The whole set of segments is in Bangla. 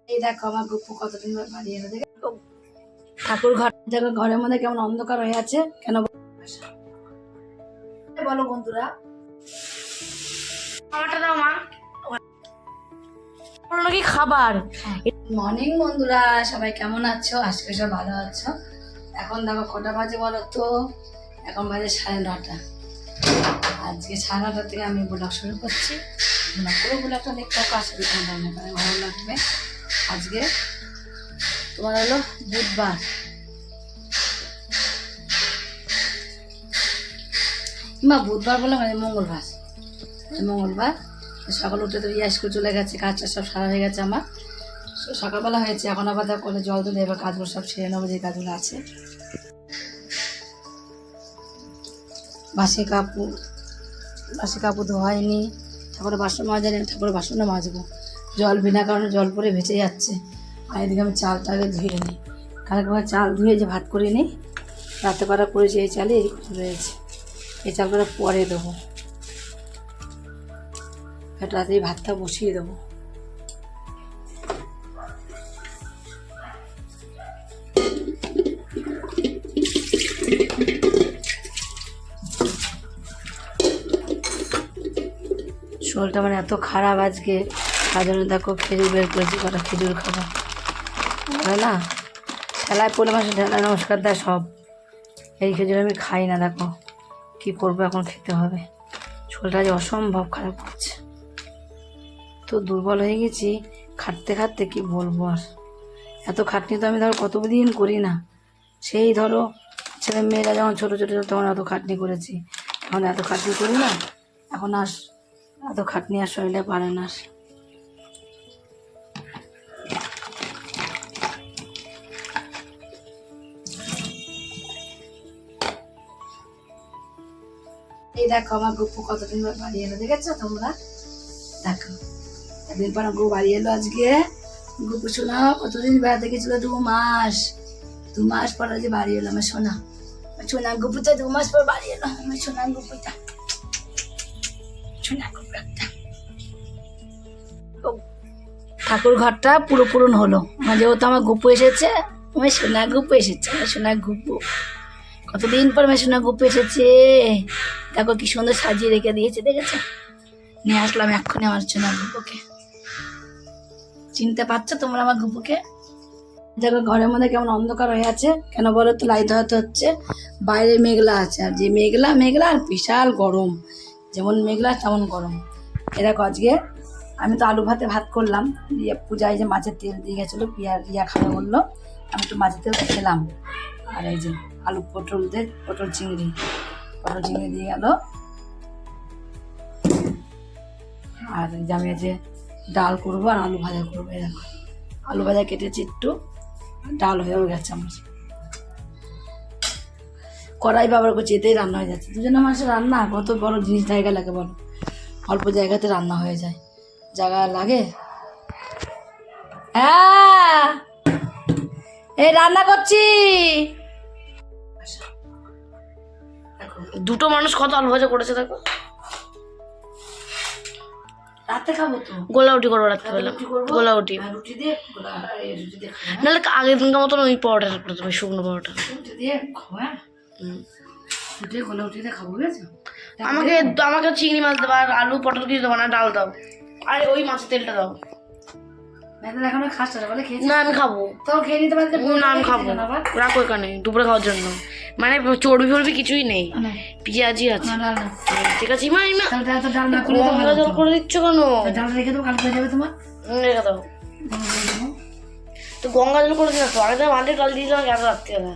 এই দেখো আমার গুপ্পু কতদিন বাড়ি এলো দেখে ঠাকুর ঘর দেখো ঘরের মধ্যে কেমন অন্ধকার হয়ে আছে কেন বলো বন্ধুরা। খাবারটা দাও মা। বললো কি খাবার। মর্নিং বন্ধুরা, সবাই কেমন আছো? আজকে সব ভালো আছো? এখন দেখো কটা বাজে বলো তো? এখন বাজে 9:30। আজকে 9:30 থেকে আমি ব্লগ শুরু করছি। পুরো ব্লগটা দেখতে থাকো, আশা করি তোমাদের ভালো লাগবে। আজকে তোমার হলো বুধবার, বুধবার বলে মানে মঙ্গলবার। সকাল উঠে তো স্কুল চলে গেছে, কাজটা সব সারা হয়ে গেছে আমার। সকালবেলা হয়েছে, এখন আবার করে জল তুলে এবার কাজগুলো সব সেরে নেবো, যে কাজগুলো আছে। বাসি কাপড় ধোয়াইনি, ঠাকুরের বাসন মাজানি, ঠাকুরের বাসনও মাজবো। জল বিনা কারণে জল পরে ভেসে যাচ্ছে। আর এদিকে আমি চালটাকে ধুয়ে নিই, কালকে চাল ধুয়ে যে ভাত করে নিই, রাতে করা করেছি। এই চালে এই রয়েছে, এই চাল করে পরে দেবো। রাতে এই ভাতটা বসিয়ে দেবো। শরীরটা মানে এত খারাপ আজকে, তার জন্য দেখো খেজুর বের করেছি, কটা খেজুর খাবো, হয় না? ঠেলায় পড়লে মাসে ঠেলায় নমস্কার দেয় সব। এই খেজুর আমি খাই না, দেখো কি করবো, এখন খেতে হবে। শরীরটা আজ অসম্ভব খারাপ করছে, তো দুর্বল হয়ে গেছি খাটতে খাটতে, কি বলবো আর। এত খাটনি তো আমি ধরো কতদিন করি না। সেই ধরো ছেলে মেয়েরা যখন ছোটো ছোটো তখন এত খাটনি করেছি, এখন এত খাটনি করি না। এখন আর এত খাটনি আর শরীরে পারে না। এই দেখো আমার গুপ্পু কতদিন বাড়ি এলো, দেখেছো তোমরা? দেখো একদিন পর গু বাড়ি এলো আজকে। গুপ্পু শোনা কতদিন বেড়াতে গেছিল, 2 মাস। 2 মাস পর যে বাড়ি এলো আমার সোনা। গুপ্পুটা 2 মাস পর বাড়ি এলো, আমার সোনা গুপ্পুটা। ঠাকুর ঘরটা পুরো পূরণ হলো, যেহেতু আমার গুপ্পু এসেছে, আমার সোনা গুপ্পু এসেছে। আমার সোনা গুপ্পু কতদিন পর আমার সোনা গুপ্পু এসেছে। দেখো কি সুন্দর সাজিয়ে রেখে দিয়েছে, দেখেছো? নিয়ে আসলাম এক্ষুনি আমার সোনা গুপ্পুকে। চিনতে পারছো তোমরা আমার গুপ্পুকে? দেখো ঘরের মধ্যে কেমন অন্ধকার হয়ে আছে কেন বলো তো? লাইট ধরাতে হচ্ছে। বাইরে মেঘলা আছে, আর যে মেঘলা আর বিশাল গরম, যেমন মেঘলা তেমন গরম। এরকম আজকে আমি তো আলু ভাত করলাম। পূজায় যে মাছের তেল দিয়ে গেছিলো, রিয়া খাবে বললো, আমি একটু মাছের তেল খেলাম। আর এই যে আলু পটল চিংড়ি দিয়ে গেল। আর এই যে আমি যে ডাল করবো আর আলু ভাজা করবো। এরকম আলু ভাজা কেটেছি একটু, ডাল হয়েও গেছে আমার। কড়াই ব্যবহার করছি, এতেই রান্না হয়ে যাচ্ছে। দুজনের মানুষের রান্না কত বড় জিনিস, জায়গা লাগে বলো? অল্প জায়গাতে রান্না হয়ে যায়, জায়গা লাগে। হ্যাঁ এই রান্না করছি। দুটো মানুষ কত আলু ভাজা করেছে দেখো। রাতে খাবো তো, গোলাউটি করবো রাত্রেবেলা। গোলাউটি রুটি দিয়ে নাহলে আগের দিনকার মতন ওই পরোটা করে দেবো, শুকনো পরোটা রুটি দিয়ে খাবো। হ্যাঁ রুটি গোলাউটি দিয়ে খাবো, বুঝেছো? আমাকে চিংড়ি মাছ দেবো, আর আলু পটল কিছু দেবো না, ডাল দাও, আর ওই মাছের তেলটা দাও। এখন খাস বলে খেয়েছি না আমি খাবো, তো খেয়ে নিতে পারছি না আমি খাবো। রাখো এখানে দুপুরে খাওয়ার জন্য, মানে চর্বি কিছুই নেই, পেঁয়াজি আছে। ঠিক আছে মা, গঙ্গা জল করে দিচ্ছ কেন? ডাল রেখে দেবো, কালকে হয়ে যাবে তোমার। রেখে দাও তো, গঙ্গা জল করে দিলাম তো। আগে তো মাঠে ডাল দিয়েছিলাম এত রাত্রিবেলা,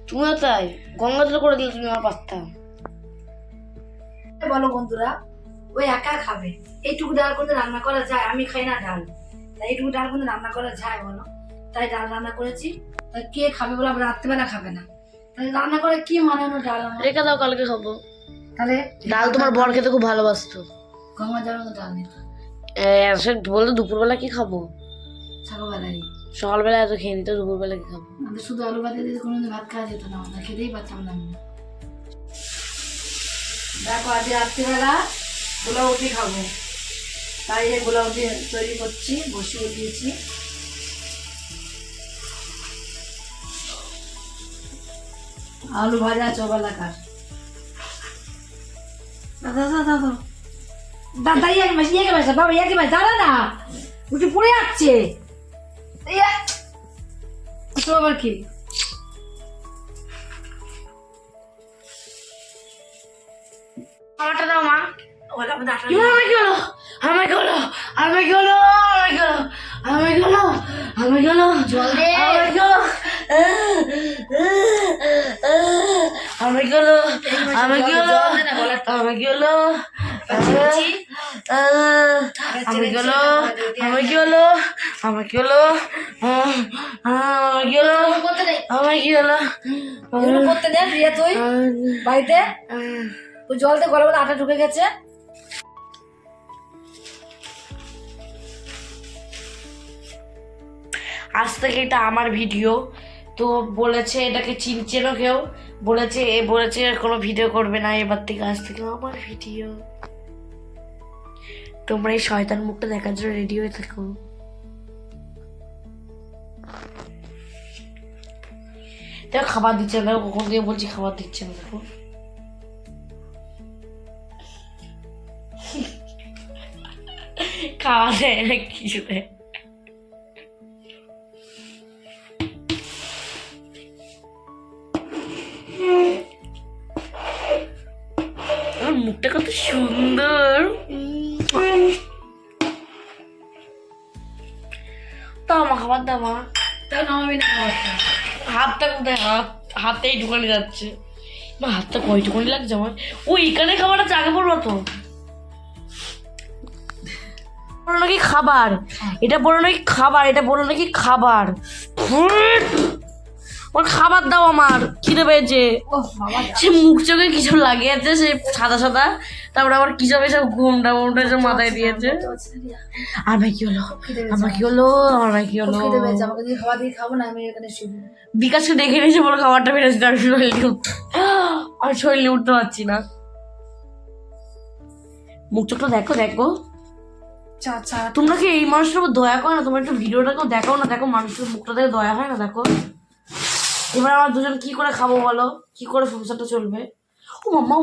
তুমিও তাই গঙ্গা জল করে দিলে তুমি আমার পারতাম। বলো বন্ধুরা, ওই একা খাবে? এইটুকু ডাল কিন্তু রান্না করা যায়, আমি খাই না ডাল, তাই এইটুকু ডাল কিন্তু রান্না করা যায় বলো? তাই ডাল রান্না করেছি। কে খাবে বলো? আবার রাত্রেবেলা খাবে না, তাহলে রান্না করে কি মানে হলো? ডাল রেখে দাও, কালকে খাবো। তাহলে ডাল তোমার বর খেতে খুব ভালোবাসতো। গঙ্গা জল ডাল নিত বলতো দুপুরবেলা কি খাবো? সকালবেলা এত খেয়ে নিত, দুপুরবেলা কি খাবো? শুধু আলু ভাতে দিয়ে কোনোদিন ভাত খাওয়া যেত না, খেতেই পারতাম না। দেখো আজ রাত্রিবেলা গোলাউটি খাবো, তাই গোলাউটি তৈরি করছি, বসিয়ে দিয়েছি। আলু ভাজা চোবালাকার দাদা দাদা দাদা ইয়াকে ভাই বাবা ইয়াকে ভাই দাঁড়া না উঠে পড়ে যাচ্ছে আবার কি আমারটা দাও মা করতে দেন রিয়া তুই বাড়িতে ওই জলতে গরমে আটা ঢুকে গেছে আজ থেকে এটা আমার ভিডিও তো বলেছে এটাকে চিনচেনও কেউ বলেছে কোনো ভিডিও করবে না এবার থেকে আজ থেকে আমার ভিডিও তোমরা এই শয়তান মুখটা দেখার জন্য রেডি হয়ে থাকো দেখো খাবার দিচ্ছে না কখন দিয়ে বলছি খাবার দিচ্ছে না দেখো খাওয়া দেয় না কিছু দেয় মুখটা কত সুন্দর তা মা খাবার দাও মা তাও নামাবি না খাবারটা হাতটা কোথায় হাতেই ঢুকানি যাচ্ছে মা হাতটা কয়টুকুনি লাগছে আমার ও এখানে খাবারটা আগে পড়লো তো বলো নাকি খাবার এটা বলো নাকি খাবার এটা বলো নাকি খাবার ওর খাবার দাও আমার খিদে পেয়েছে সে মুখ চোখে কিছু লাগিয়েছে সে সাদা সাদা তারপরে আবার কি সব এসব ঘুমটা সব মাথায় দিয়েছে আমার কি হলো আমাকে দিয়ে খাবার দিয়ে খাবো না আমি এখানে শুবো বিকাশকে দেখে নিয়েছে বলে খাবারটা বেড়েছে আমি শরীরে উঠতে পারছি না মুখ চোখটা দেখো তোমরা কি এই মানুষটার উপর দয়া করো না তোমরা একটু ভিডিওটাকেও দেখাও না দেখো মানুষের মুখটা দেখে দয়া হয় না দেখো এবার আমরা দুজন কি করে খাবো বলো কি করে সংসারটা চলবে ও মাম্মা